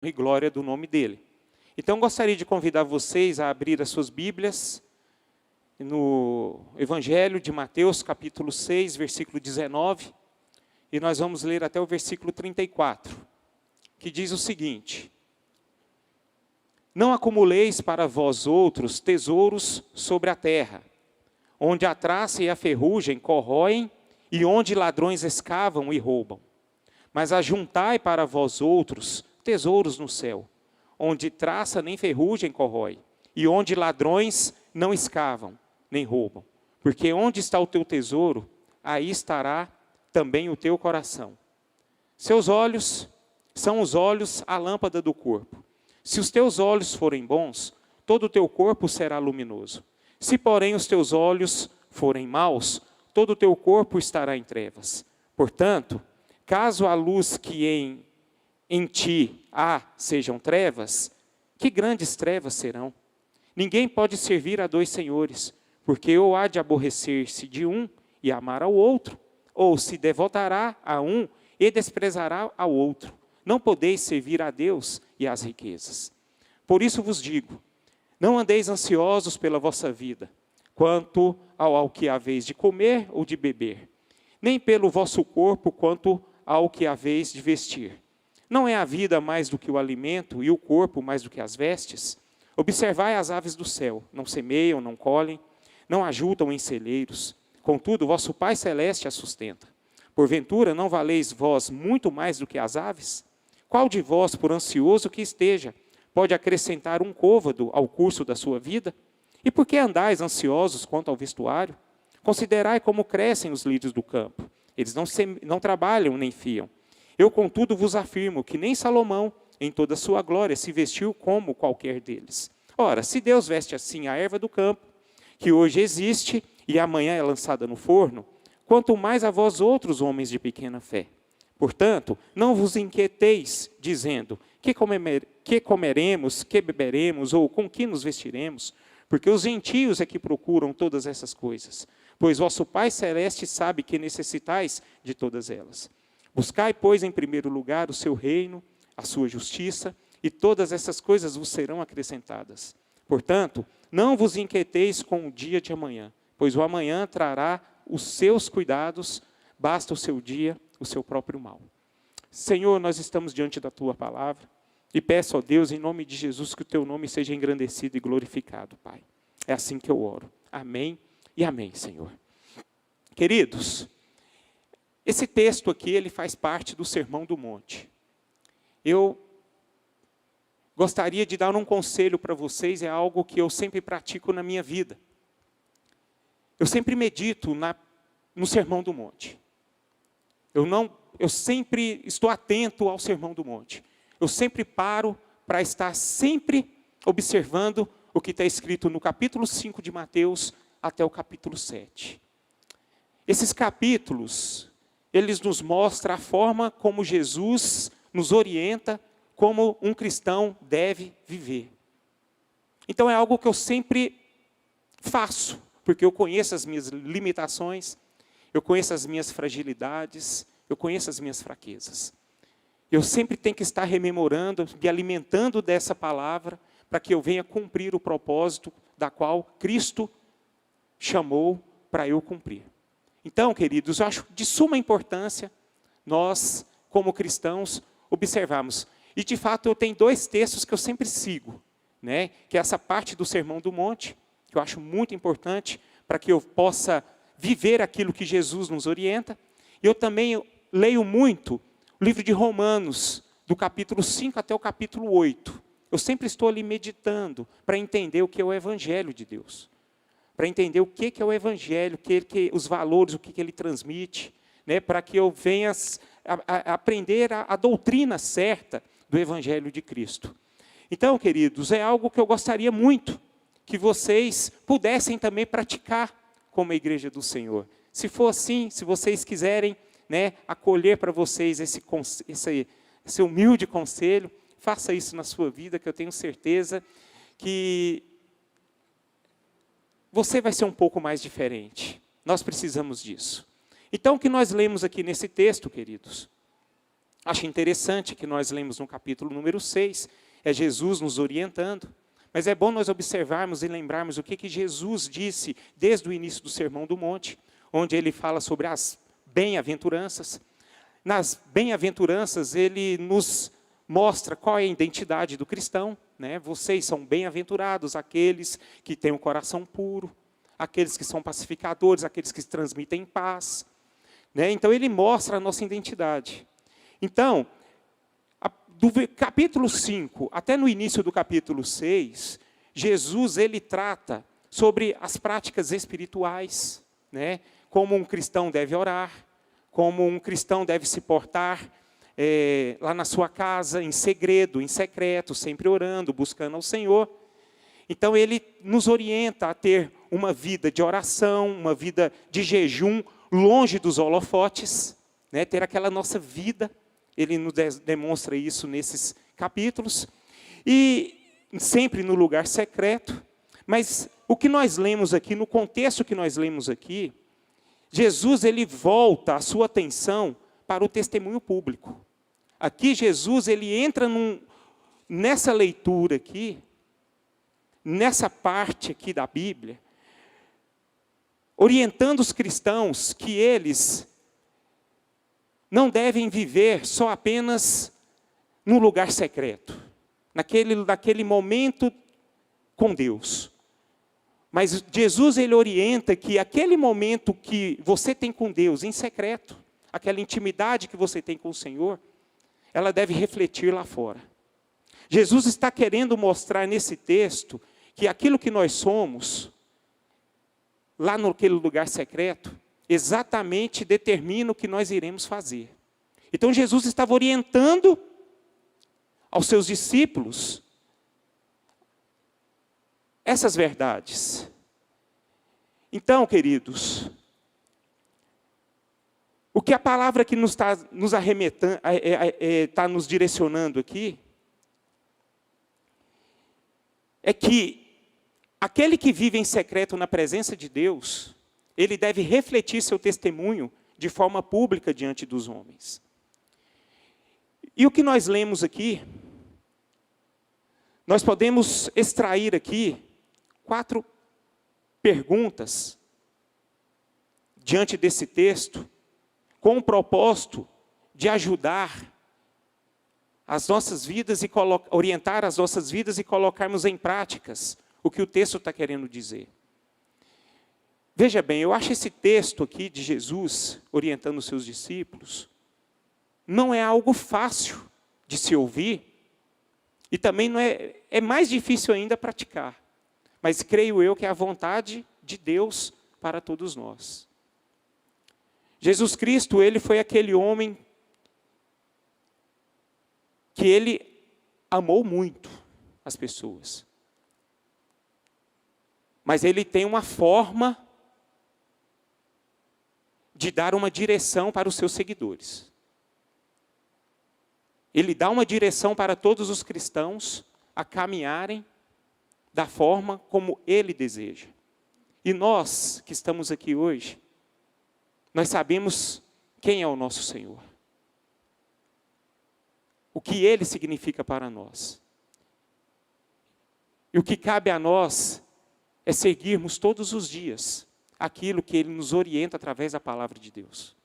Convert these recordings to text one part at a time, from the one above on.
e glória do nome dele. Então, gostaria de convidar vocês a abrir as suas Bíblias no Evangelho de Mateus, capítulo 6, versículo 19, e nós vamos ler até o versículo 34, que diz o seguinte: Não acumuleis para vós outros tesouros sobre a terra, onde a traça e a ferrugem corroem, e onde ladrões escavam e roubam. Mas ajuntai para vós outros tesouros no céu, onde traça nem ferrugem corrói, e onde ladrões não escavam, nem roubam. Porque onde está o teu tesouro, aí estará também o teu coração. Seus olhos são os olhos, a lâmpada do corpo. Se os teus olhos forem bons, todo o teu corpo será luminoso. Se, porém, os teus olhos forem maus, todo o teu corpo estará em trevas. Portanto, caso a luz que em ti há sejam trevas, que grandes trevas serão? Ninguém pode servir a dois senhores, porque ou há de aborrecer-se de um e amar ao outro, ou se devotará a um e desprezará ao outro. Não podeis servir a Deus e às riquezas. Por isso vos digo, não andeis ansiosos pela vossa vida, quanto ao que haveis de comer ou de beber, nem pelo vosso corpo, quanto ao que haveis de vestir. Não é a vida mais do que o alimento, e o corpo mais do que as vestes? Observai as aves do céu, não semeiam, não colhem, não ajuntam em celeiros, contudo, vosso Pai Celeste as sustenta. Porventura, não valeis vós muito mais do que as aves? Qual de vós, por ansioso que esteja, pode acrescentar um côvado ao curso da sua vida? E por que andais ansiosos quanto ao vestuário? Considerai como crescem os lírios do campo. Eles não trabalham nem fiam. Eu, contudo, vos afirmo que nem Salomão, em toda a sua glória, se vestiu como qualquer deles. Ora, se Deus veste assim a erva do campo, que hoje existe e amanhã é lançada no forno, quanto mais a vós outros, homens de pequena fé. Portanto, não vos inquieteis, dizendo, que comeremos, que beberemos, ou com que nos vestiremos? Porque os gentios é que procuram todas essas coisas. Pois vosso Pai Celeste sabe que necessitais de todas elas. Buscai, pois, em primeiro lugar o seu reino, a sua justiça, e todas essas coisas vos serão acrescentadas. Portanto, não vos inquieteis com o dia de amanhã, pois o amanhã trará os seus cuidados, basta o seu dia, o seu próprio mal. Senhor, nós estamos diante da Tua palavra, e peço a Deus, em nome de Jesus, que o Teu nome seja engrandecido e glorificado, Pai. É assim que eu oro. Amém e amém, Senhor. Queridos, esse texto aqui, ele faz parte do Sermão do Monte. Eu gostaria de dar um conselho para vocês, é algo que eu sempre pratico na minha vida. Eu sempre medito no Sermão do Monte. Eu sempre estou atento ao Sermão do Monte. Eu sempre paro para estar sempre observando o que está escrito no capítulo 5 de Mateus até o capítulo 7. Esses capítulos, eles nos mostram a forma como Jesus nos orienta como um cristão deve viver. Então é algo que eu sempre faço, porque eu conheço as minhas limitações, eu conheço as minhas fragilidades, eu conheço as minhas fraquezas. Eu sempre tenho que estar rememorando, me alimentando dessa palavra, para que eu venha cumprir o propósito da qual Cristo chamou para eu cumprir. Então, queridos, eu acho de suma importância nós, como cristãos, observarmos. E, de fato, eu tenho dois textos que eu sempre sigo, né? Que é essa parte do Sermão do Monte, que eu acho muito importante para que eu possa viver aquilo que Jesus nos orienta. E eu também leio muito o livro de Romanos, do capítulo 5 até o capítulo 8. Eu sempre estou ali meditando para entender o que é o Evangelho de Deus. Para entender o que é o Evangelho, os valores, o que ele transmite, né, para que eu venha a aprender a doutrina certa do Evangelho de Cristo. Então, queridos, é algo que eu gostaria muito que vocês pudessem também praticar como a Igreja do Senhor. Se for assim, se vocês quiserem, né, acolher para vocês esse humilde conselho, faça isso na sua vida, que eu tenho certeza que você vai ser um pouco mais diferente. Nós precisamos disso. Então, o que nós lemos aqui nesse texto, queridos, Acho interessante que nós lemos no capítulo número 6, é Jesus nos orientando, mas é bom nós observarmos e lembrarmos o que Jesus disse desde o início do Sermão do Monte, onde ele fala sobre as bem-aventuranças. Nas bem-aventuranças, ele nos mostra qual é a identidade do cristão, né? Vocês são bem-aventurados, aqueles que têm o coração puro, aqueles que são pacificadores, aqueles que transmitem paz, né? Então, ele mostra a nossa identidade. Então, do capítulo 5 até no início do capítulo 6, Jesus ele trata sobre as práticas espirituais, né? Como um cristão deve orar, como um cristão deve se portar lá na sua casa, em segredo, em secreto, sempre orando, buscando ao Senhor. Então, ele nos orienta a ter uma vida de oração, uma vida de jejum, longe dos holofotes, né? Ter aquela nossa vida. Ele nos demonstra isso nesses capítulos. E sempre no lugar secreto. Mas o que nós lemos aqui, no contexto que nós lemos aqui, Jesus ele volta a sua atenção para o testemunho público. Aqui Jesus ele entra nessa leitura aqui, nessa parte aqui da Bíblia, orientando os cristãos que eles não devem viver só apenas no lugar secreto, naquele momento com Deus. Mas Jesus ele orienta que aquele momento que você tem com Deus em secreto, aquela intimidade que você tem com o Senhor, ela deve refletir lá fora. Jesus está querendo mostrar nesse texto que aquilo que nós somos, lá naquele lugar secreto, exatamente determina o que nós iremos fazer. Então Jesus estava orientando aos seus discípulos essas verdades. Então, queridos, o que a palavra que nos está nos arremetando, está nos direcionando aqui, é que aquele que vive em secreto na presença de Deus, ele deve refletir seu testemunho de forma pública diante dos homens. E o que nós lemos aqui, nós podemos extrair aqui 4 perguntas diante desse texto, com o propósito de ajudar as nossas vidas e orientar as nossas vidas e colocarmos em práticas o que o texto está querendo dizer. Veja bem, eu acho esse texto aqui de Jesus orientando os seus discípulos, não é algo fácil de se ouvir, e também não é mais difícil ainda praticar. Mas creio eu que é a vontade de Deus para todos nós. Jesus Cristo, ele foi aquele homem que ele amou muito as pessoas. Mas ele tem uma forma de dar uma direção para os seus seguidores. Ele dá uma direção para todos os cristãos a caminharem da forma como ele deseja. E nós que estamos aqui hoje, nós sabemos quem é o nosso Senhor. O que ele significa para nós. E o que cabe a nós é seguirmos todos os dias aquilo que ele nos orienta através da palavra de Deus.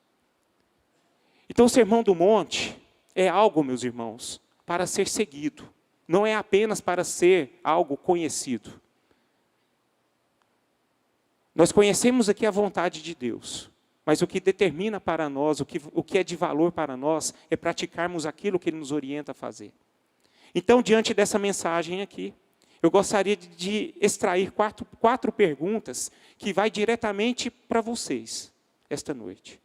Então o Sermão do Monte é algo, meus irmãos, para ser seguido. Não é apenas para ser algo conhecido. Nós conhecemos aqui a vontade de Deus, mas o que determina para nós, o que é de valor para nós, é praticarmos aquilo que ele nos orienta a fazer. Então, diante dessa mensagem aqui, eu gostaria de extrair 4 perguntas que vai diretamente para vocês, esta noite.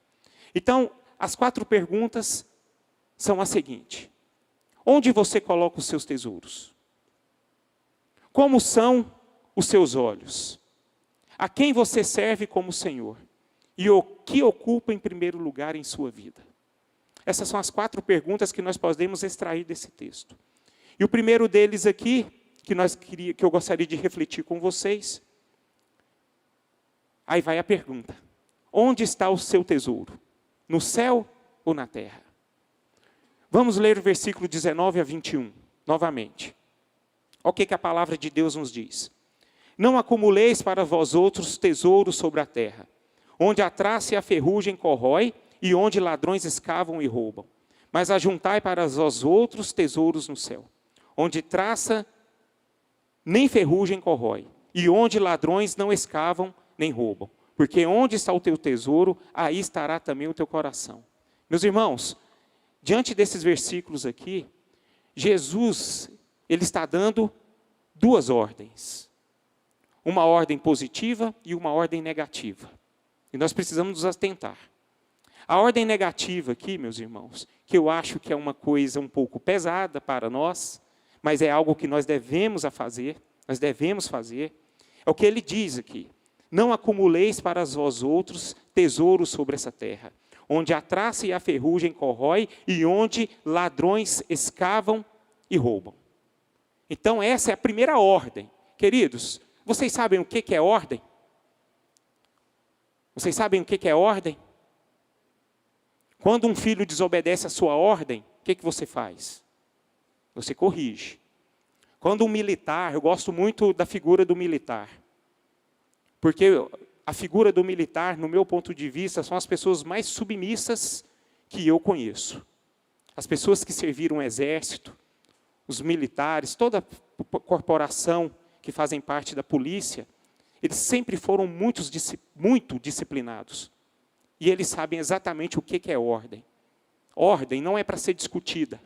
Então, as 4 perguntas são as seguintes. Onde você coloca os seus tesouros? Como são os seus olhos? A quem você serve como Senhor? E o que ocupa em primeiro lugar em sua vida? Essas são as 4 perguntas que nós podemos extrair desse texto. E o primeiro deles aqui, que eu gostaria de refletir com vocês, aí vai a pergunta. Onde está o seu tesouro? No céu ou na terra? Vamos ler o versículo 19 a 21, novamente. Olha o que a palavra de Deus nos diz. Não acumuleis para vós outros tesouros sobre a terra, onde a traça e a ferrugem corrói, e onde ladrões escavam e roubam. Mas ajuntai para vós outros tesouros no céu, onde traça nem ferrugem corrói, e onde ladrões não escavam nem roubam. Porque onde está o teu tesouro, aí estará também o teu coração. Meus irmãos, diante desses versículos aqui, Jesus, ele está dando duas ordens. Uma ordem positiva e uma ordem negativa. E nós precisamos nos atentar. A ordem negativa aqui, meus irmãos, que eu acho que é uma coisa um pouco pesada para nós, mas é algo que nós devemos fazer, é o que ele diz aqui. Não acumuleis para vós outros tesouros sobre essa terra, onde a traça e a ferrugem corrói, e onde ladrões escavam e roubam. Então essa é a primeira ordem. Queridos, vocês sabem o que é ordem? Vocês sabem o que é ordem? Quando um filho desobedece a sua ordem, o que você faz? Você corrige. Quando um militar, eu gosto muito da figura do militar, porque a figura do militar, no meu ponto de vista, são as pessoas mais submissas que eu conheço. As pessoas que serviram o exército, os militares, toda a corporação que fazem parte da polícia, eles sempre foram muito disciplinados. E eles sabem exatamente o que é ordem. Ordem não é para ser discutida.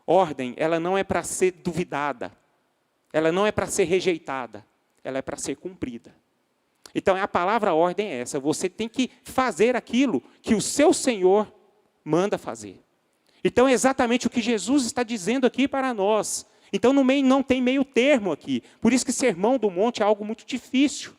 Ordem, ela não é para ser duvidada. Ela não é para ser rejeitada. Ela é para ser cumprida. Então, a palavra ordem é essa. Você tem que fazer aquilo que o seu Senhor manda fazer. Então, é exatamente o que Jesus está dizendo aqui para nós. Então, no meio não tem meio termo aqui. Por isso que Sermão do Monte é algo muito difícil.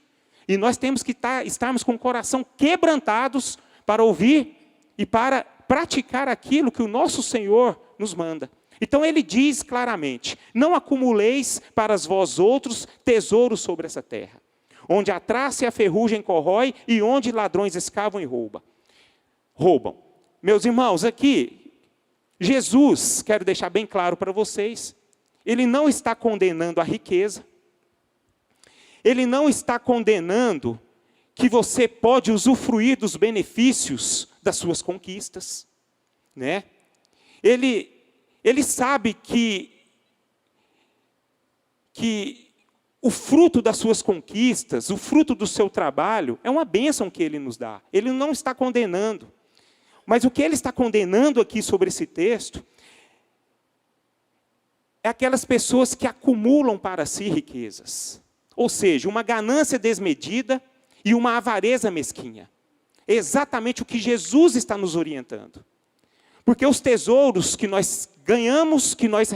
E nós temos que estarmos com o coração quebrantados para ouvir e para praticar aquilo que o nosso Senhor nos manda. Então ele diz claramente, não acumuleis para vós outros tesouros sobre essa terra, onde a traça e a ferrugem corrói, e onde ladrões escavam e roubam. Meus irmãos, aqui, Jesus, quero deixar bem claro para vocês, ele não está condenando a riqueza, ele não está condenando que você pode usufruir dos benefícios das suas conquistas, né? Ele sabe que o fruto das suas conquistas, o fruto do seu trabalho, é uma bênção que ele nos dá. Ele não está condenando. Mas o que ele está condenando aqui sobre esse texto é aquelas pessoas que acumulam para si riquezas. Ou seja, uma ganância desmedida e uma avareza mesquinha. É exatamente o que Jesus está nos orientando. Porque os tesouros que nós ganhamos, que nós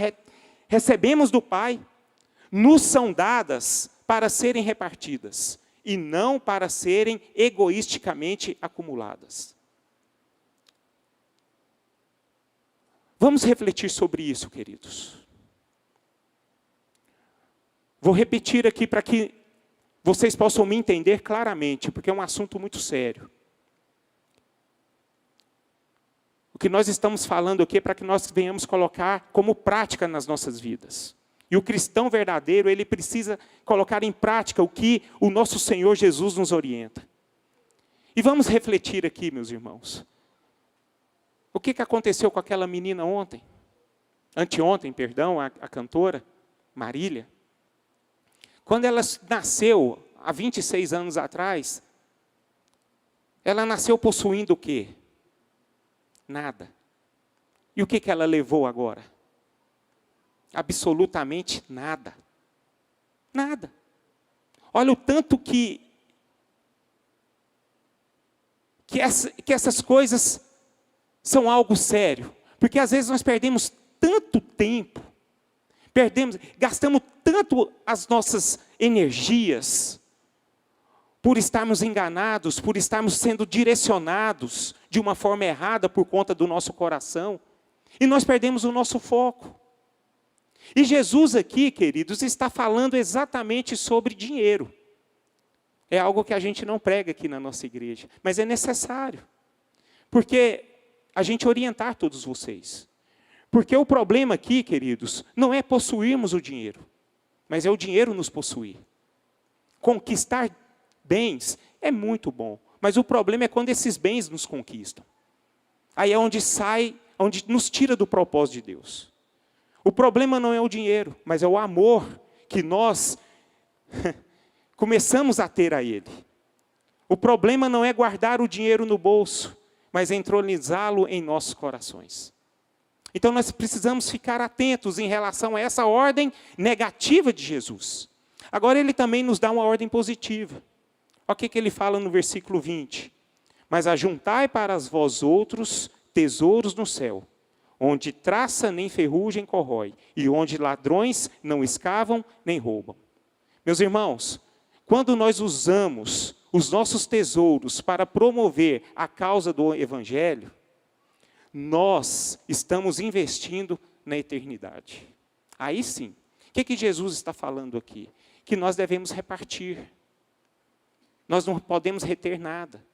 recebemos do Pai, nos são dadas para serem repartidas, e não para serem egoisticamente acumuladas. Vamos refletir sobre isso, queridos. Vou repetir aqui para que vocês possam me entender claramente, porque é um assunto muito sério. O que nós estamos falando aqui é para que nós venhamos colocar como prática nas nossas vidas. E o cristão verdadeiro, ele precisa colocar em prática o que o nosso Senhor Jesus nos orienta. E vamos refletir aqui, meus irmãos. O que aconteceu com aquela menina ontem? Anteontem, perdão, a cantora, Marília. Quando ela nasceu, há 26 anos atrás, ela nasceu possuindo o quê? Nada. E o que ela levou agora? Absolutamente nada. Nada. Olha o tanto que essas coisas são algo sério. Porque às vezes nós perdemos tanto tempo, gastamos tanto as nossas energias por estarmos enganados, por estarmos sendo direcionados de uma forma errada por conta do nosso coração, e nós perdemos o nosso foco. E Jesus aqui, queridos, está falando exatamente sobre dinheiro. É algo que a gente não prega aqui na nossa igreja, mas é necessário. Porque a gente orientar todos vocês. Porque o problema aqui, queridos, não é possuirmos o dinheiro, mas é o dinheiro nos possuir. Conquistar bens é muito bom, mas o problema é quando esses bens nos conquistam. Aí é onde sai, onde nos tira do propósito de Deus. O problema não é o dinheiro, mas é o amor que nós começamos a ter a Ele. O problema não é guardar o dinheiro no bolso, mas é entronizá-lo em nossos corações. Então nós precisamos ficar atentos em relação a essa ordem negativa de Jesus. Agora ele também nos dá uma ordem positiva. Olha o que ele fala no versículo 20. Mas ajuntai para vós outros tesouros no céu, onde traça nem ferrugem corrói, e onde ladrões não escavam nem roubam. Meus irmãos, quando nós usamos os nossos tesouros para promover a causa do Evangelho, nós estamos investindo na eternidade. Aí sim. O que Jesus está falando aqui? Que nós devemos repartir. Nós não podemos reter nada.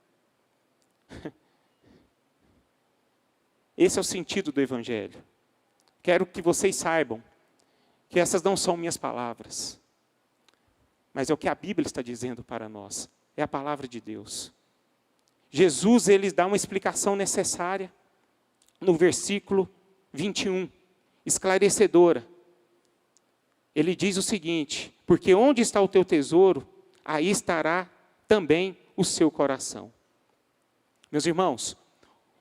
Esse é o sentido do Evangelho. Quero que vocês saibam que essas não são minhas palavras, mas é o que a Bíblia está dizendo para nós. É a palavra de Deus. Jesus, ele dá uma explicação necessária no versículo 21, esclarecedora. Ele diz o seguinte: porque onde está o teu tesouro, aí estará também o seu coração. Meus irmãos,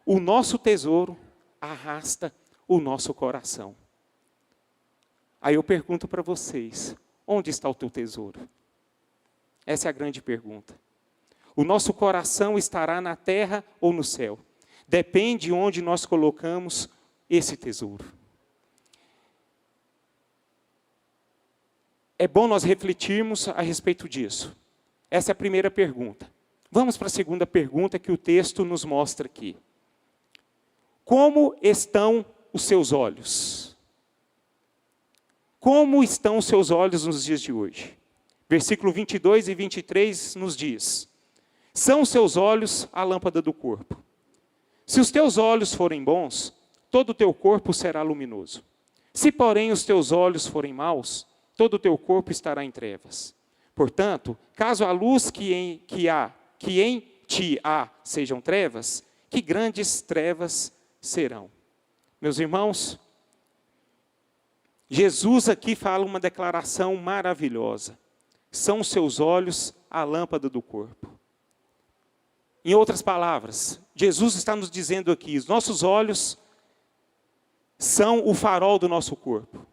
o nosso tesouro arrasta o nosso coração. Aí eu pergunto para vocês, onde está o teu tesouro? Essa é a grande pergunta. O nosso coração estará na terra ou no céu? Depende de onde nós colocamos esse tesouro. É bom nós refletirmos a respeito disso. Essa é a primeira pergunta. Vamos para a segunda pergunta que o texto nos mostra aqui. Como estão os seus olhos? Como estão os seus olhos nos dias de hoje? Versículo 22 e 23 nos diz: são os seus olhos a lâmpada do corpo. Se os teus olhos forem bons, todo o teu corpo será luminoso. Se, porém, os teus olhos forem maus, todo o teu corpo estará em trevas. Portanto, caso a luz que em ti há sejam trevas, que grandes trevas serão. Meus irmãos, Jesus aqui fala uma declaração maravilhosa. São os seus olhos a lâmpada do corpo. Em outras palavras, Jesus está nos dizendo aqui, os nossos olhos são o farol do nosso corpo.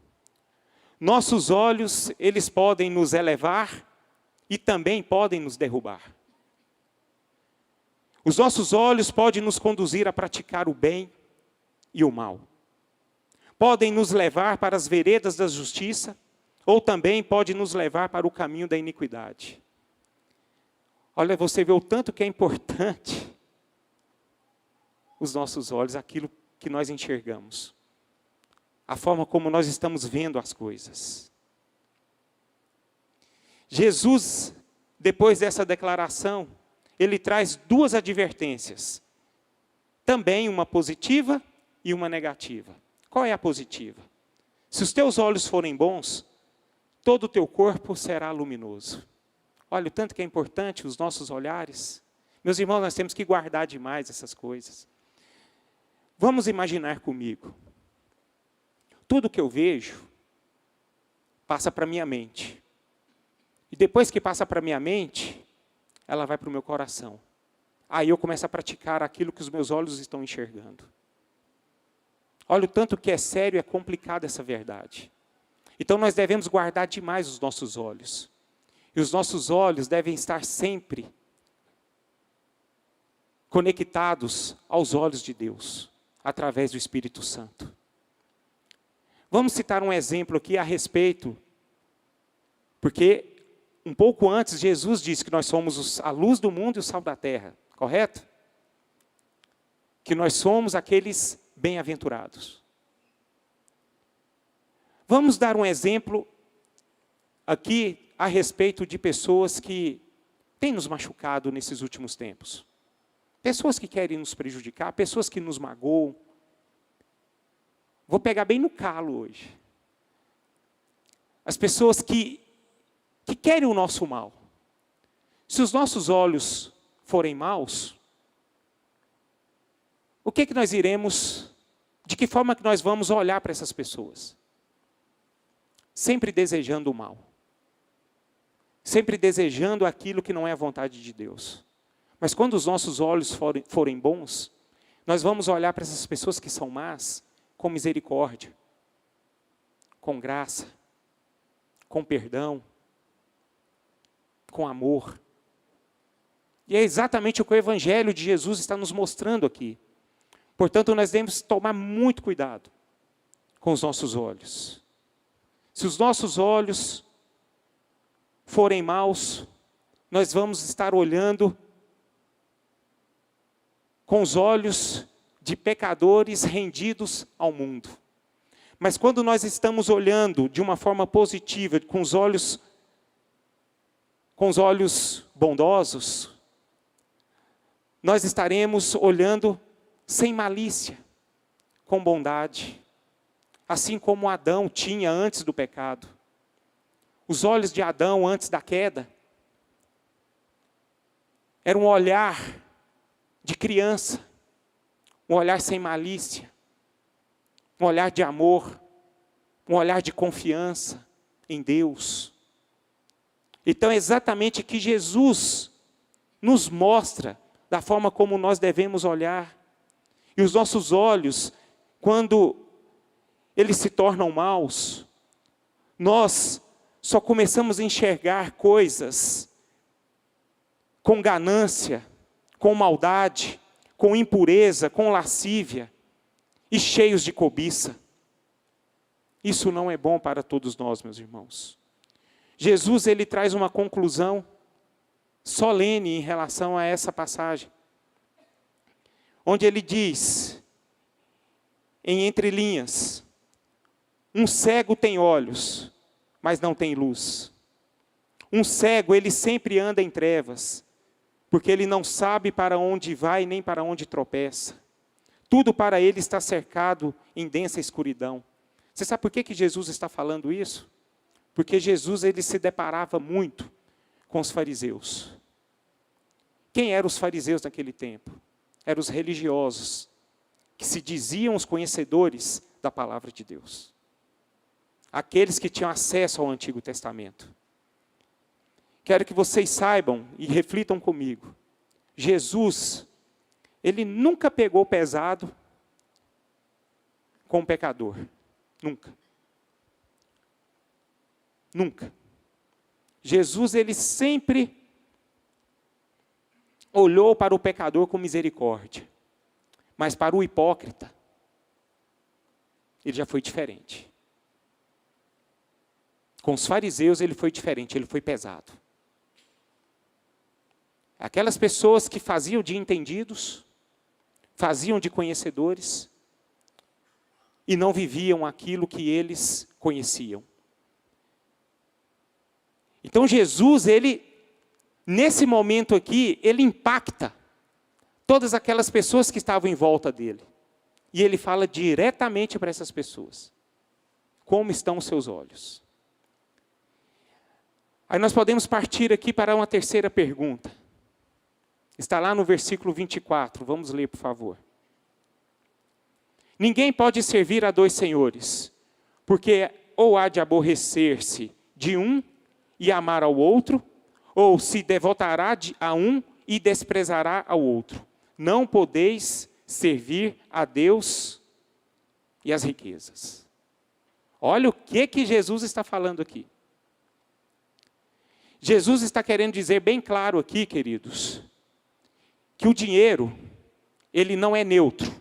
Nossos olhos, eles podem nos elevar e também podem nos derrubar. Os nossos olhos podem nos conduzir a praticar o bem e o mal. Podem nos levar para as veredas da justiça, ou também pode nos levar para o caminho da iniquidade. Olha, você vê o tanto que é importante os nossos olhos, aquilo que nós enxergamos. A forma como nós estamos vendo as coisas. Jesus, depois dessa declaração, ele traz duas advertências. Também uma positiva e uma negativa. Qual é a positiva? Se os teus olhos forem bons, todo o teu corpo será luminoso. Olha o tanto que é importante os nossos olhares. Meus irmãos, nós temos que guardar demais essas coisas. Vamos imaginar comigo. Tudo que eu vejo passa para a minha mente. E depois que passa para a minha mente, ela vai para o meu coração. Aí eu começo a praticar aquilo que os meus olhos estão enxergando. Olha o tanto que é sério e é complicado essa verdade. Então nós devemos guardar demais os nossos olhos. E os nossos olhos devem estar sempre conectados aos olhos de Deus, através do Espírito Santo. Vamos citar um exemplo aqui a respeito, porque um pouco antes Jesus disse que nós somos a luz do mundo e o sal da terra, correto? Que nós somos aqueles bem-aventurados. Vamos dar um exemplo aqui a respeito de pessoas que têm nos machucado nesses últimos tempos. Pessoas que querem nos prejudicar, pessoas que nos magoam. Vou pegar bem no calo hoje. As pessoas que querem o nosso mal. Se os nossos olhos forem maus, o que nós iremos, de que forma que nós vamos olhar para essas pessoas? Sempre desejando o mal. Sempre desejando aquilo que não é a vontade de Deus. Mas quando os nossos olhos forem bons, nós vamos olhar para essas pessoas que são más com misericórdia, com graça, com perdão, com amor. E é exatamente o que o Evangelho de Jesus está nos mostrando aqui. Portanto, nós devemos tomar muito cuidado com os nossos olhos. Se os nossos olhos forem maus, nós vamos estar olhando com os olhos de pecadores rendidos ao mundo. Mas quando nós estamos olhando de uma forma positiva, com os olhos bondosos, nós estaremos olhando sem malícia, com bondade, assim como Adão tinha antes do pecado. Os olhos de Adão antes da queda era um olhar de criança, um olhar sem malícia, um olhar de amor, um olhar de confiança em Deus. Então é exatamente que Jesus nos mostra da forma como nós devemos olhar. E os nossos olhos, quando eles se tornam maus, nós só começamos a enxergar coisas com ganância, com maldade, com impureza, com lascívia e cheios de cobiça. Isso não é bom para todos nós, meus irmãos. Jesus, ele traz uma conclusão solene em relação a essa passagem, onde ele diz, em entrelinhas, um cego tem olhos, mas não tem luz. Um cego, ele sempre anda em trevas, porque ele não sabe para onde vai nem para onde tropeça. Tudo para ele está cercado em densa escuridão. Você sabe por que Jesus está falando isso? Porque Jesus, ele se deparava muito com os fariseus. Quem eram os fariseus naquele tempo? Eram os religiosos, que se diziam os conhecedores da palavra de Deus. Aqueles que tinham acesso ao Antigo Testamento. Quero que vocês saibam e reflitam comigo. Jesus, ele nunca pegou pesado com o pecador. Nunca. Nunca. Jesus, ele sempre olhou para o pecador com misericórdia. Mas para o hipócrita, ele já foi diferente. Com os fariseus ele foi diferente, ele foi pesado. Aquelas pessoas que faziam de entendidos, faziam de conhecedores, e não viviam aquilo que eles conheciam. Então Jesus, ele, nesse momento aqui, ele impacta todas aquelas pessoas que estavam em volta dele. E ele fala diretamente para essas pessoas. Como estão os seus olhos? Aí nós podemos partir aqui para uma terceira pergunta. Está lá no versículo 24. Vamos ler, por favor. Ninguém pode servir a dois senhores, porque ou há de aborrecer-se de um e amar ao outro, ou se devotará a um e desprezará ao outro. Não podeis servir a Deus e as riquezas. Olha o que Jesus está falando aqui. Jesus está querendo dizer bem claro aqui, queridos, que o dinheiro, ele não é neutro.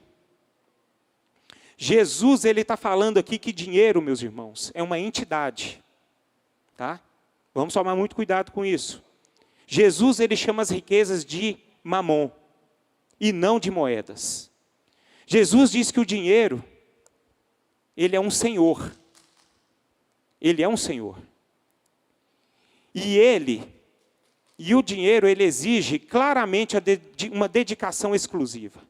Jesus, ele está falando aqui que dinheiro, meus irmãos, é uma entidade. Tá? Vamos tomar muito cuidado com isso. Jesus, ele chama as riquezas de mamon, e não de moedas. Jesus diz que o dinheiro, ele é um senhor. Ele é um senhor. E o dinheiro, ele exige claramente uma dedicação exclusiva.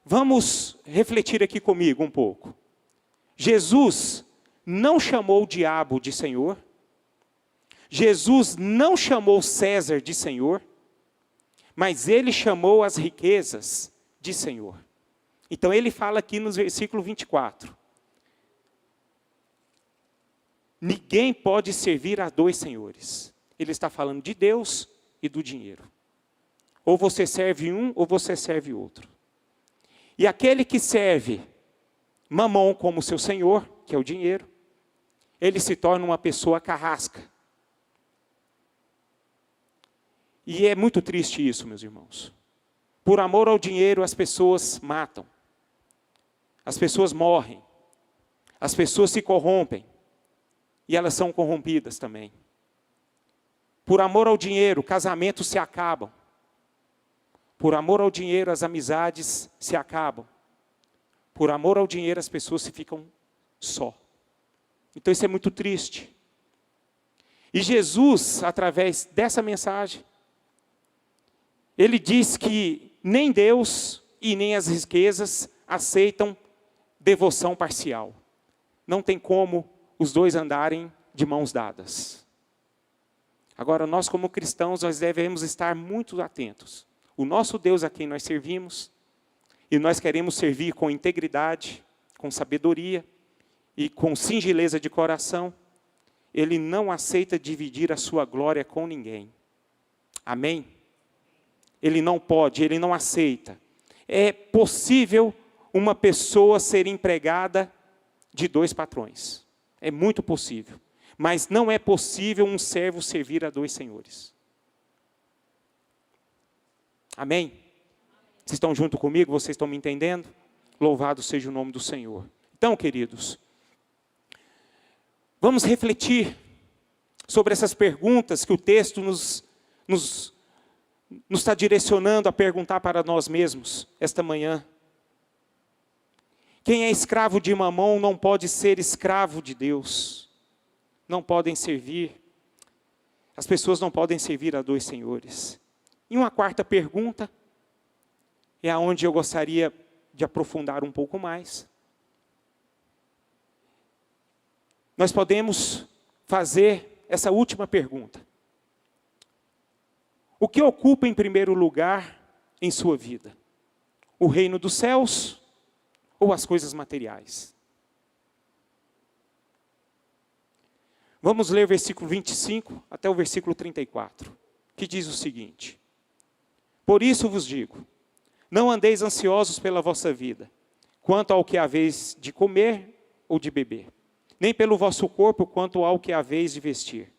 Vamos refletir aqui comigo um pouco. Jesus não chamou o diabo de Senhor. Jesus não chamou César de Senhor. Mas ele chamou as riquezas de Senhor. Então ele fala aqui no versículo 24. Ninguém pode servir a dois senhores. Ele está falando de Deus e do dinheiro. Ou você serve um, ou você serve outro. E aquele que serve Mamon como seu senhor, que é o dinheiro, ele se torna uma pessoa carrasca. E é muito triste isso, meus irmãos. Por amor ao dinheiro, as pessoas matam. As pessoas morrem. As pessoas se corrompem. E elas são corrompidas também. Por amor ao dinheiro, casamentos se acabam. Por amor ao dinheiro, as amizades se acabam. Por amor ao dinheiro, as pessoas se ficam só. Então isso é muito triste. E Jesus, através dessa mensagem, ele diz que nem Deus e nem as riquezas aceitam devoção parcial. Não tem como os dois andarem de mãos dadas. Agora, nós como cristãos, nós devemos estar muito atentos. O nosso Deus a quem nós servimos, e nós queremos servir com integridade, com sabedoria e com singeleza de coração, ele não aceita dividir a sua glória com ninguém. Amém? Ele não pode, ele não aceita. É possível uma pessoa ser empregada de dois patrões. É muito possível. Mas não é possível um servo servir a dois senhores. Amém? Vocês estão junto comigo? Vocês estão me entendendo? Louvado seja o nome do Senhor. Então, queridos, vamos refletir sobre essas perguntas que o texto nos está direcionando a perguntar para nós mesmos esta manhã. Quem é escravo de Mamon não pode ser escravo de Deus. Não podem servir. As pessoas não podem servir a dois senhores. E uma quarta pergunta, é aonde eu gostaria de aprofundar um pouco mais. Nós podemos fazer essa última pergunta. O que ocupa em primeiro lugar em sua vida? O reino dos céus ou as coisas materiais? Vamos ler o versículo 25 até o versículo 34, que diz o seguinte: Por isso vos digo, não andeis ansiosos pela vossa vida, quanto ao que haveis de comer ou de beber, nem pelo vosso corpo, quanto ao que haveis de vestir.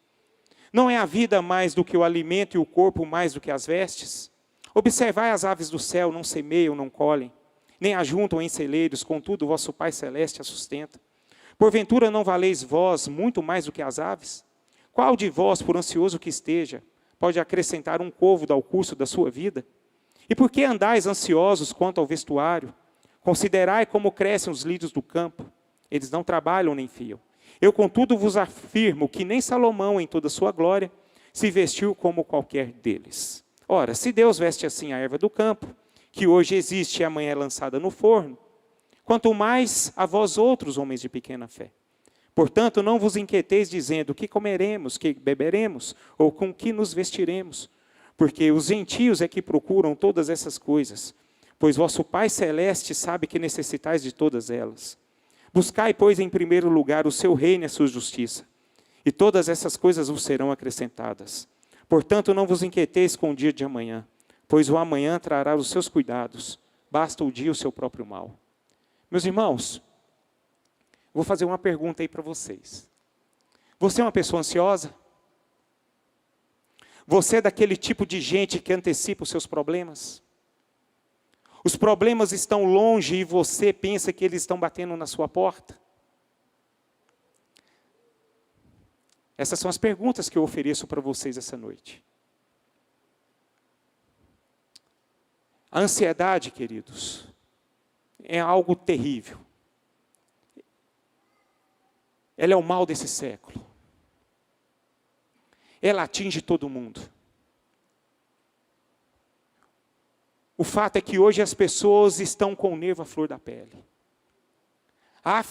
Não é a vida mais do que o alimento e o corpo mais do que as vestes? Observai as aves do céu, não semeiam, não colhem, nem ajuntam em celeiros, contudo o vosso Pai Celeste as sustenta. Porventura não valeis vós muito mais do que as aves? Qual de vós, por ansioso que esteja, pode acrescentar um côvado ao curso da sua vida? E por que andais ansiosos quanto ao vestuário? Considerai como crescem os lírios do campo. Eles não trabalham nem fiam. Eu, contudo, vos afirmo que nem Salomão, em toda a sua glória, se vestiu como qualquer deles. Ora, se Deus veste assim a erva do campo, que hoje existe e amanhã é lançada no forno, quanto mais a vós outros, homens de pequena fé. Portanto, não vos inquieteis dizendo, que comeremos, que beberemos, ou com que nos vestiremos, porque os gentios é que procuram todas essas coisas, pois vosso Pai Celeste sabe que necessitais de todas elas. Buscai, pois, em primeiro lugar o seu reino e a sua justiça, e todas essas coisas vos serão acrescentadas. Portanto, não vos inquieteis com o dia de amanhã, pois o amanhã trará os seus cuidados, basta o dia o seu próprio mal. Meus irmãos, vou fazer uma pergunta aí para vocês. Você é uma pessoa ansiosa? Você é daquele tipo de gente que antecipa os seus problemas? Os problemas estão longe e você pensa que eles estão batendo na sua porta? Essas são as perguntas que eu ofereço para vocês essa noite. A ansiedade, queridos, é algo terrível. Ela é o mal desse século. Ela atinge todo mundo. O fato é que hoje as pessoas estão com o nervo à flor da pele. Há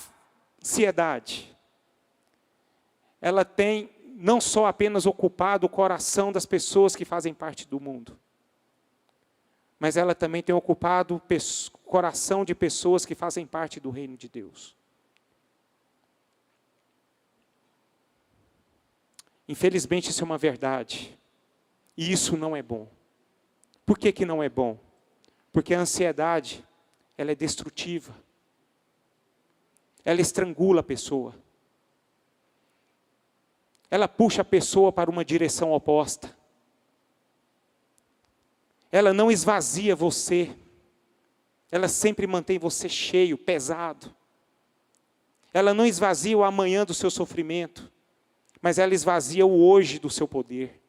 ansiedade, ela tem não só apenas ocupado o coração das pessoas que fazem parte do mundo, mas ela também tem ocupado o coração de pessoas que fazem parte do reino de Deus. Infelizmente, isso é uma verdade. E isso não é bom. Por que que não é bom? Porque a ansiedade, ela é destrutiva. Ela estrangula a pessoa. Ela puxa a pessoa para uma direção oposta. Ela não esvazia você. Ela sempre mantém você cheio, pesado. Ela não esvazia o amanhã do seu sofrimento, mas ela esvazia o hoje do seu poder.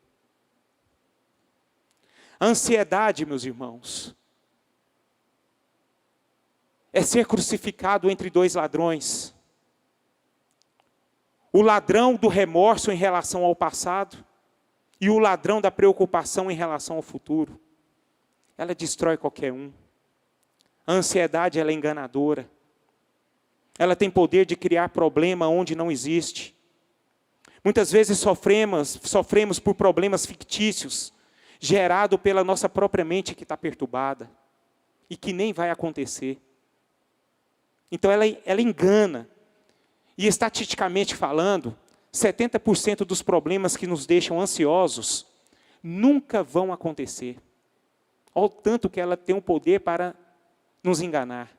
A ansiedade, meus irmãos, é ser crucificado entre dois ladrões. O ladrão do remorso em relação ao passado e o ladrão da preocupação em relação ao futuro. Ela destrói qualquer um. A ansiedade, ela é enganadora. Ela tem poder de criar problema onde não existe. Muitas vezes sofremos por problemas fictícios, gerado pela nossa própria mente que está perturbada e que nem vai acontecer. Então ela engana. E estatisticamente falando, 70% dos problemas que nos deixam ansiosos nunca vão acontecer. Olha o tanto que ela tem o poder para nos enganar.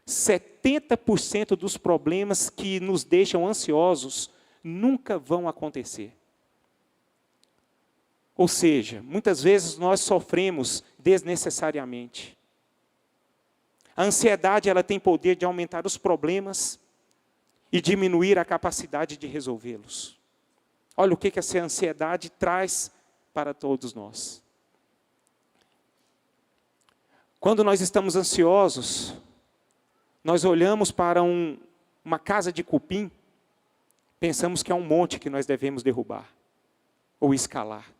70% dos problemas que nos deixam ansiosos nunca vão acontecer. Ou seja, muitas vezes nós sofremos desnecessariamente. A ansiedade, ela tem poder de aumentar os problemas e diminuir a capacidade de resolvê-los. Olha o que essa ansiedade traz para todos nós. Quando nós estamos ansiosos, nós olhamos para uma casa de cupim, pensamos que é um monte que nós devemos derrubar ou escalar.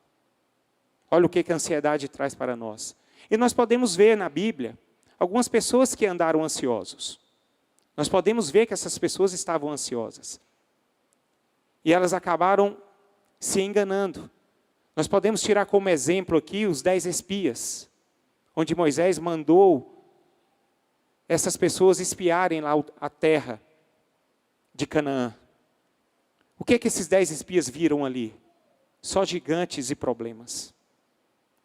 Olha o que a ansiedade traz para nós. E nós podemos ver na Bíblia algumas pessoas que andaram ansiosos. Nós podemos ver que essas pessoas estavam ansiosas. E elas acabaram se enganando. Nós podemos tirar como exemplo aqui os 10 espias, onde Moisés mandou essas pessoas espiarem lá a terra de Canaã. O que esses 10 espias viram ali? Só gigantes e problemas.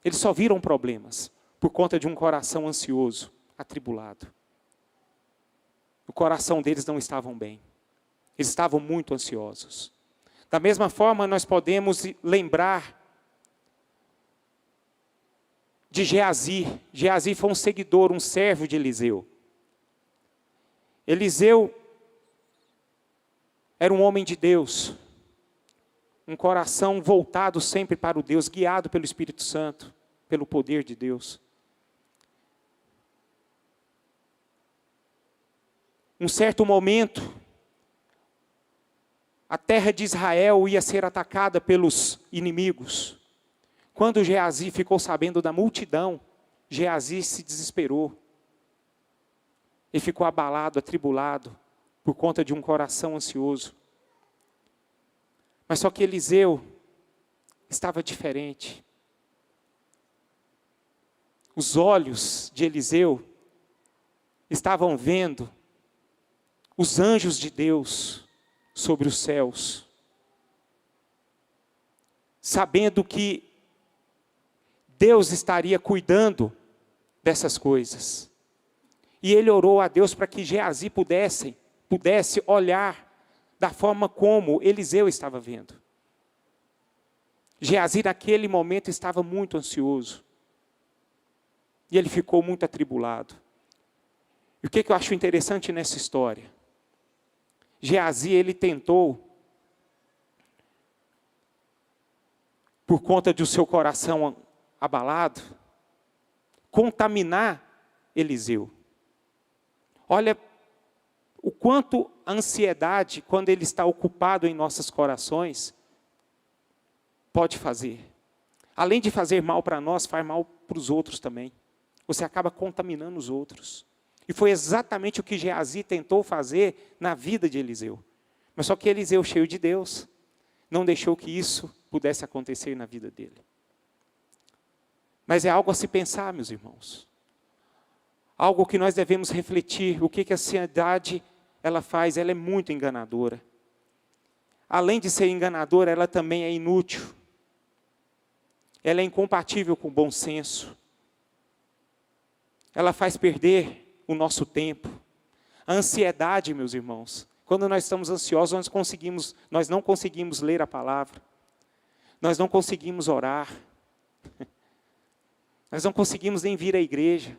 Eles só viram problemas por conta de um coração ansioso, atribulado. O coração deles não estava bem. Eles estavam muito ansiosos. Da mesma forma, nós podemos lembrar de Geazi. Geazi foi um seguidor, um servo de Eliseu. Eliseu era um homem de Deus, um coração voltado sempre para o Deus, guiado pelo Espírito Santo, pelo poder de Deus. Um certo momento, a terra de Israel ia ser atacada pelos inimigos. Quando Geazi ficou sabendo da multidão, Geazi se desesperou. Ele ficou abalado, atribulado, por conta de um coração ansioso. Mas só que Eliseu estava diferente. Os olhos de Eliseu estavam vendo os anjos de Deus sobre os céus, sabendo que Deus estaria cuidando dessas coisas. E ele orou a Deus para que Geazi pudesse olhar da forma como Eliseu estava vendo. Geazi naquele momento estava muito ansioso. E ele ficou muito atribulado. E o que eu acho interessante nessa história? Geazi, ele tentou, por conta do seu coração abalado, contaminar Eliseu. Olha o quanto a ansiedade, quando ele está ocupado em nossos corações, pode fazer. Além de fazer mal para nós, faz mal para os outros também. Você acaba contaminando os outros. E foi exatamente o que Geazi tentou fazer na vida de Eliseu. Mas só que Eliseu, cheio de Deus, não deixou que isso pudesse acontecer na vida dele. Mas é algo a se pensar, meus irmãos. Algo que nós devemos refletir. O que a ansiedade ela faz? Ela é muito enganadora. Além de ser enganadora, ela também é inútil. Ela é incompatível com o bom senso. Ela faz perder o nosso tempo. A ansiedade, meus irmãos, quando nós estamos ansiosos, nós não conseguimos ler a palavra. Nós não conseguimos orar. Nós não conseguimos nem vir à igreja.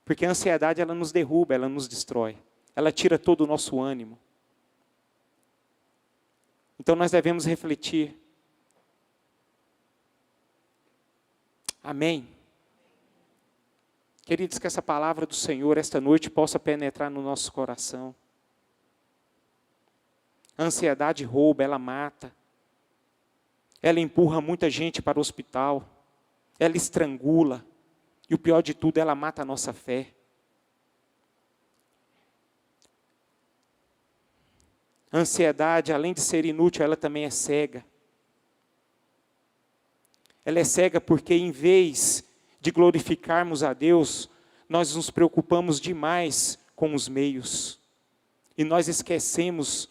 Porque a ansiedade, ela nos derruba, ela nos destrói. Ela tira todo o nosso ânimo. Então nós devemos refletir. Amém. Queridos, que essa palavra do Senhor, esta noite, possa penetrar no nosso coração. A ansiedade rouba, ela mata. Ela empurra muita gente para o hospital. Ela estrangula. E o pior de tudo, ela mata a nossa fé. A ansiedade, além de ser inútil, ela também é cega. Ela é cega porque, em vez de glorificarmos a Deus, nós nos preocupamos demais com os meios. E nós esquecemos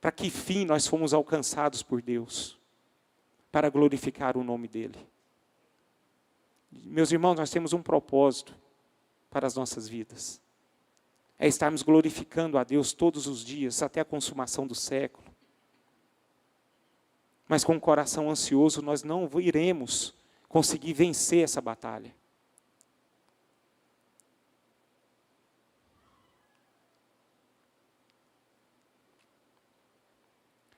para que fim nós fomos alcançados por Deus. Para glorificar o nome dEle. Meus irmãos, nós temos um propósito para as nossas vidas. É estarmos glorificando a Deus todos os dias, até a consumação do século. Mas com o coração ansioso, nós não iremos conseguir vencer essa batalha.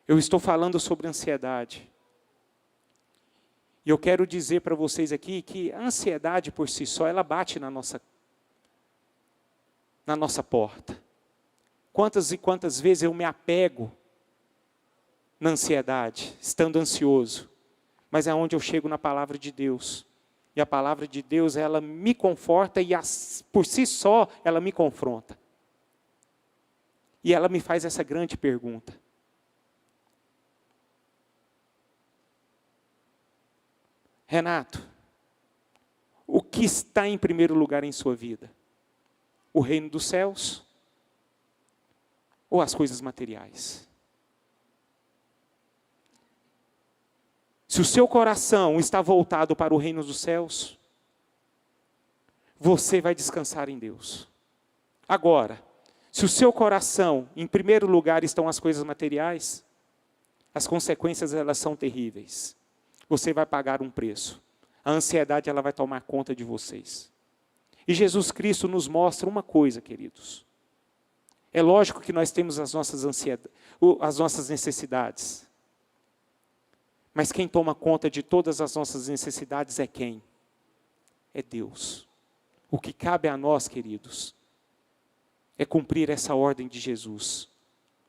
Eu estou falando sobre ansiedade. E eu quero dizer para vocês aqui que a ansiedade por si só, ela bate na nossa porta. Quantas e quantas vezes eu me apego na ansiedade, estando ansioso. Mas é onde eu chego na palavra de Deus. E a palavra de Deus, ela me conforta e por si só, ela me confronta. E ela me faz essa grande pergunta. Renato, o que está em primeiro lugar em sua vida? O reino dos céus ou as coisas materiais? Se o seu coração está voltado para o reino dos céus, você vai descansar em Deus. Agora, se o seu coração, em primeiro lugar, estão as coisas materiais, as consequências elas são terríveis. Você vai pagar um preço. A ansiedade ela vai tomar conta de vocês. E Jesus Cristo nos mostra uma coisa, queridos. É lógico que nós temos as nossas necessidades. Mas quem toma conta de todas as nossas necessidades é quem? É Deus. O que cabe a nós, queridos, é cumprir essa ordem de Jesus.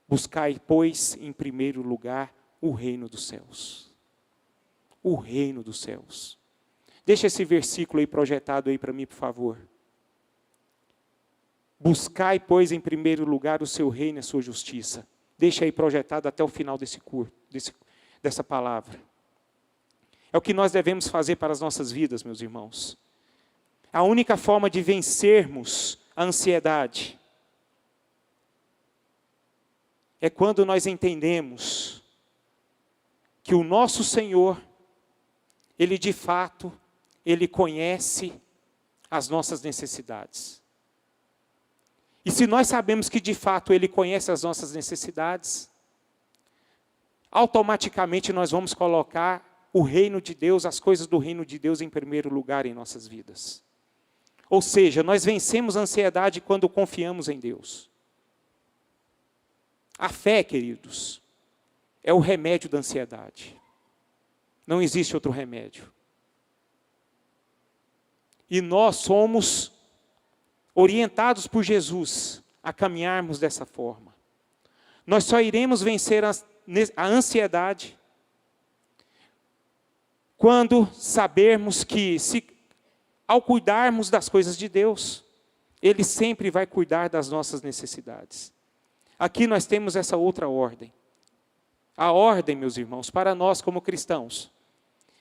Buscai, pois, em primeiro lugar, o reino dos céus. O reino dos céus. Deixa esse versículo aí projetado aí para mim, por favor. Buscai, pois, em primeiro lugar o seu reino e a sua justiça. Deixa aí projetado até o final dessa palavra. É o que nós devemos fazer para as nossas vidas, meus irmãos. A única forma de vencermos a ansiedade é quando nós entendemos que o nosso Senhor, Ele de fato, Ele conhece as nossas necessidades. E se nós sabemos que de fato Ele conhece as nossas necessidades, automaticamente nós vamos colocar o reino de Deus, as coisas do reino de Deus em primeiro lugar em nossas vidas. Ou seja, nós vencemos a ansiedade quando confiamos em Deus. A fé, queridos, é o remédio da ansiedade. Não existe outro remédio. E nós somos orientados por Jesus a caminharmos dessa forma. Nós só iremos vencer a ansiedade quando sabermos que, ao cuidarmos das coisas de Deus, Ele sempre vai cuidar das nossas necessidades. Aqui nós temos essa outra ordem. A ordem, meus irmãos, para nós como cristãos,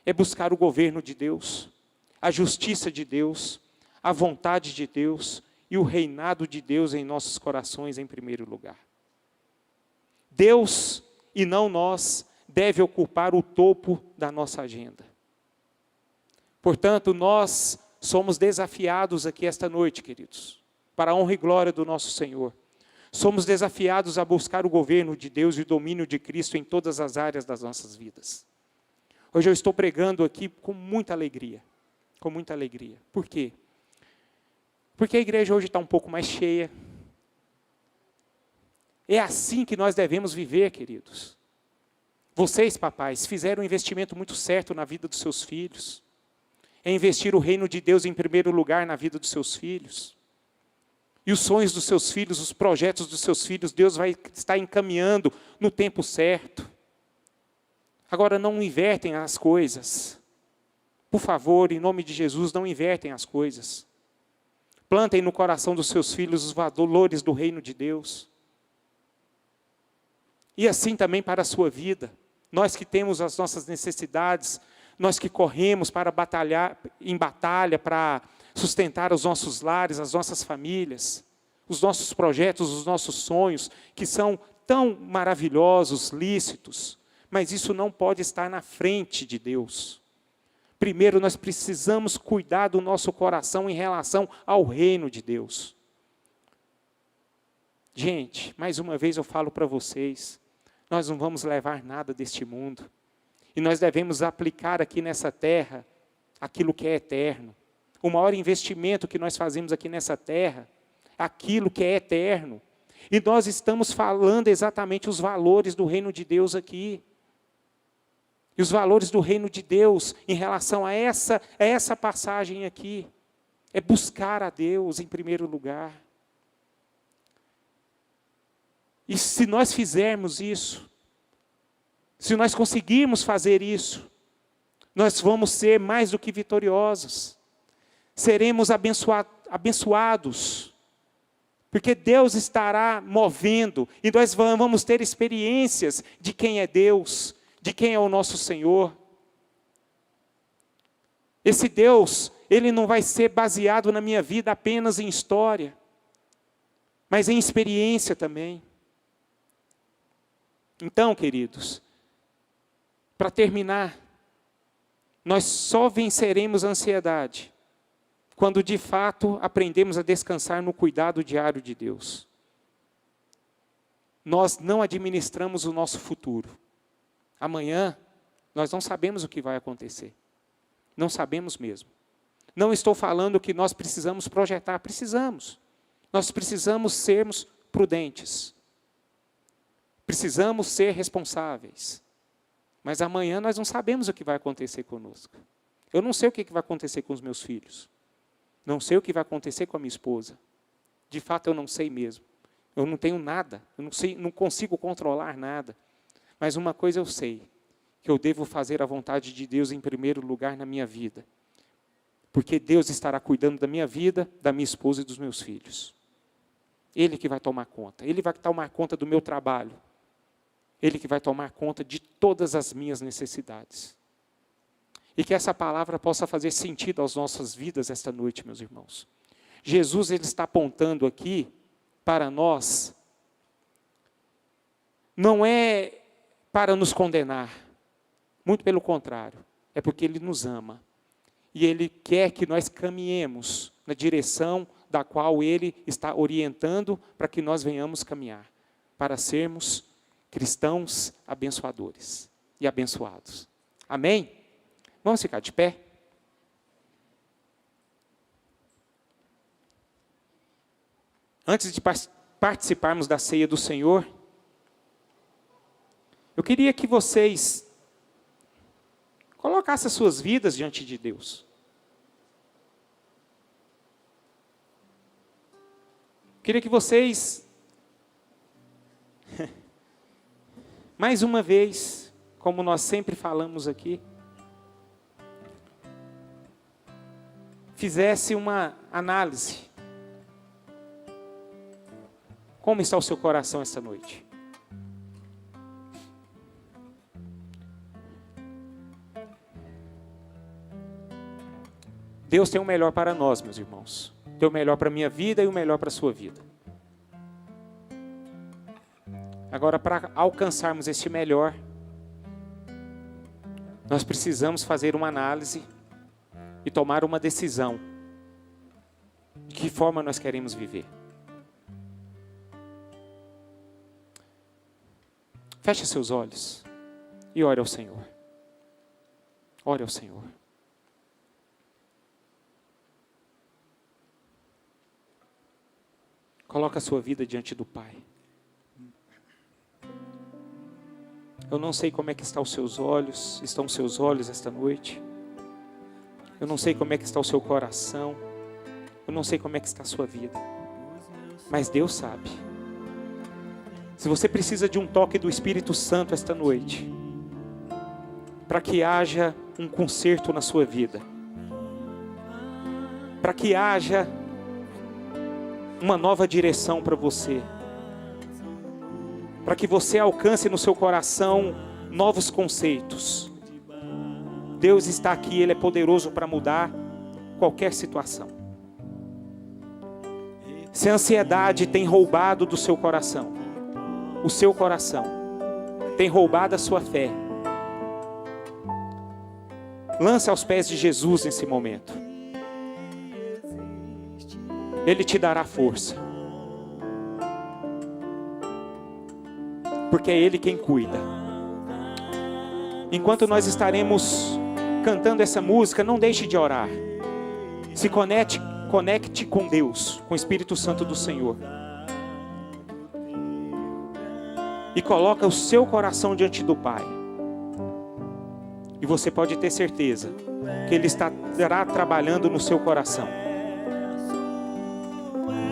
é buscar o governo de Deus, a justiça de Deus, a vontade de Deus e o reinado de Deus em nossos corações em primeiro lugar. Deus, e não nós, deve ocupar o topo da nossa agenda. Portanto, nós somos desafiados aqui esta noite, queridos, para a honra e glória do nosso Senhor. Somos desafiados a buscar o governo de Deus e o domínio de Cristo em todas as áreas das nossas vidas. Hoje eu estou pregando aqui com muita alegria. Com muita alegria. Por quê? Porque a igreja hoje está um pouco mais cheia. É assim que nós devemos viver, queridos. Vocês, papais, fizeram um investimento muito certo na vida dos seus filhos. É investir o reino de Deus em primeiro lugar na vida dos seus filhos. E os sonhos dos seus filhos, os projetos dos seus filhos, Deus vai estar encaminhando no tempo certo. Agora, não invertem as coisas. Por favor, em nome de Jesus, não invertem as coisas. Plantem no coração dos seus filhos os valores do reino de Deus. E assim também para a sua vida. Nós que temos as nossas necessidades, nós que corremos para batalhar, em batalha para sustentar os nossos lares, as nossas famílias, os nossos projetos, os nossos sonhos, que são tão maravilhosos, lícitos, mas isso não pode estar na frente de Deus. Primeiro, nós precisamos cuidar do nosso coração em relação ao reino de Deus. Gente, mais uma vez eu falo para vocês, nós não vamos levar nada deste mundo. E nós devemos aplicar aqui nessa terra aquilo que é eterno. O maior investimento que nós fazemos aqui nessa terra, aquilo que é eterno. E nós estamos falando exatamente os valores do reino de Deus aqui. E os valores do reino de Deus em relação a essa passagem aqui. É buscar a Deus em primeiro lugar. E se nós fizermos isso, se nós conseguirmos fazer isso, nós vamos ser mais do que vitoriosos. Seremos abençoados. Porque Deus estará movendo e nós vamos ter experiências de quem é Deus, de quem é o nosso Senhor. Esse Deus, Ele não vai ser baseado na minha vida apenas em história, mas em experiência também. Então, queridos, para terminar, nós só venceremos a ansiedade quando de fato aprendemos a descansar no cuidado diário de Deus. Nós não administramos o nosso futuro. Amanhã, nós não sabemos o que vai acontecer. Não sabemos mesmo. Não estou falando que nós precisamos projetar, precisamos. Nós precisamos sermos prudentes. Precisamos ser responsáveis. Mas amanhã nós não sabemos o que vai acontecer conosco. Eu não sei o que vai acontecer com os meus filhos. Não sei o que vai acontecer com a minha esposa. De fato, eu não sei mesmo. Eu não tenho nada. Eu não consigo controlar nada. Mas uma coisa eu sei. Que eu devo fazer a vontade de Deus em primeiro lugar na minha vida. Porque Deus estará cuidando da minha vida, da minha esposa e dos meus filhos. Ele que vai tomar conta. Ele vai tomar conta do meu trabalho. Ele que vai tomar conta de todas as minhas necessidades. E que essa palavra possa fazer sentido às nossas vidas esta noite, meus irmãos. Jesus, Ele está apontando aqui para nós, não é para nos condenar, muito pelo contrário, é porque Ele nos ama. E Ele quer que nós caminhemos na direção da qual Ele está orientando para que nós venhamos caminhar, para sermos cristãos abençoadores e abençoados. Amém? Vamos ficar de pé? Antes de participarmos da ceia do Senhor, eu queria que vocês colocassem as suas vidas diante de Deus. Eu queria que vocês, mais uma vez, como nós sempre falamos aqui, fizesse uma análise Como está o seu coração esta noite? Deus tem o melhor para nós, meus irmãos. Tem o melhor para a minha vida e o melhor para a sua vida. Agora, para alcançarmos este melhor, nós precisamos fazer uma análise e tomar uma decisão. De que forma nós queremos viver? Feche seus olhos e ore ao Senhor. Ore ao Senhor. Coloca a sua vida diante do Pai. Eu não sei como é que estão os seus olhos esta noite. Eu não sei como é que está o seu coração. Eu não sei como é que está a sua vida. Mas Deus sabe. Se você precisa de um toque do Espírito Santo esta noite, para que haja um conserto na sua vida, para que haja uma nova direção para você, para que você alcance no seu coração novos conceitos. Deus está aqui, Ele é poderoso para mudar qualquer situação. Se a ansiedade tem roubado do seu coração, o seu coração, tem roubado a sua fé, lance aos pés de Jesus nesse momento. Ele te dará força, porque é Ele quem cuida. Enquanto nós estaremos cantando essa música, não deixe de orar. Se conecte com Deus, com o Espírito Santo do Senhor. E coloca o seu coração diante do Pai. E você pode ter certeza que Ele estará trabalhando no seu coração.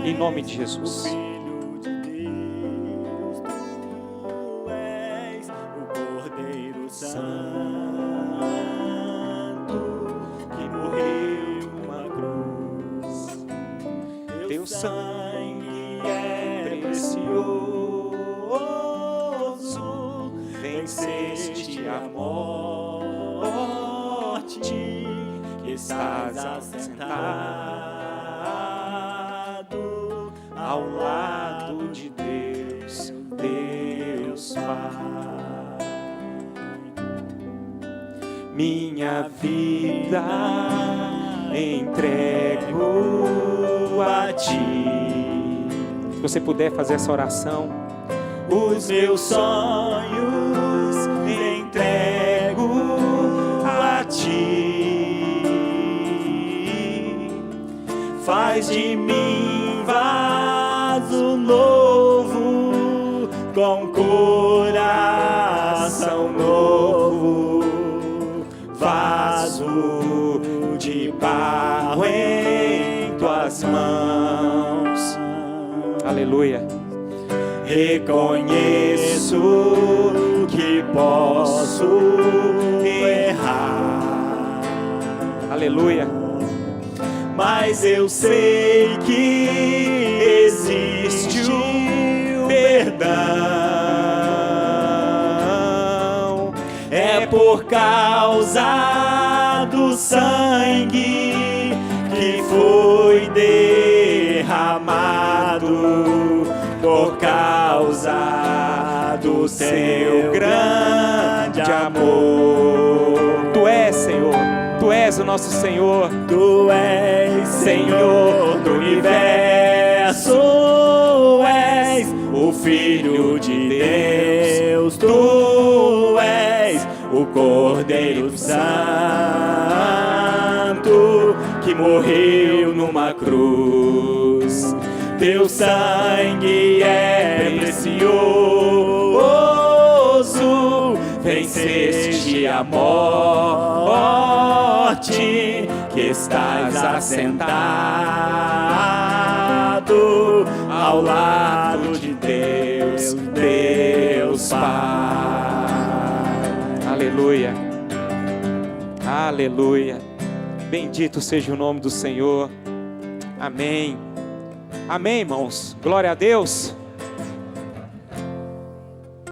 Em nome de Jesus. Sangue é precioso, venceste a morte, que estás assentado ao lado de Deus, Deus Pai. Minha vida entrego a Ti. Se você puder fazer essa oração. Os meus sonhos entrego a Ti. Faz de mim vaso novo, com coração novo, vaso de barro em Tuas mãos. Aleluia. Reconheço que posso errar. Aleluia. Mas eu sei que existe o perdão. É por causa do sangue que foi derramado, por causa do Teu grande amor. Tu és, Senhor, Tu és o nosso Senhor. Tu és Senhor do universo, és o Filho de Deus, Tu és o Cordeiro Santo que morreu numa cruz. Teu sangue é precioso, venceste a morte, que estás assentado ao lado de Deus, Deus Pai. Aleluia. Aleluia. Bendito seja o nome do Senhor. Amém. Amém, irmãos. Glória a Deus.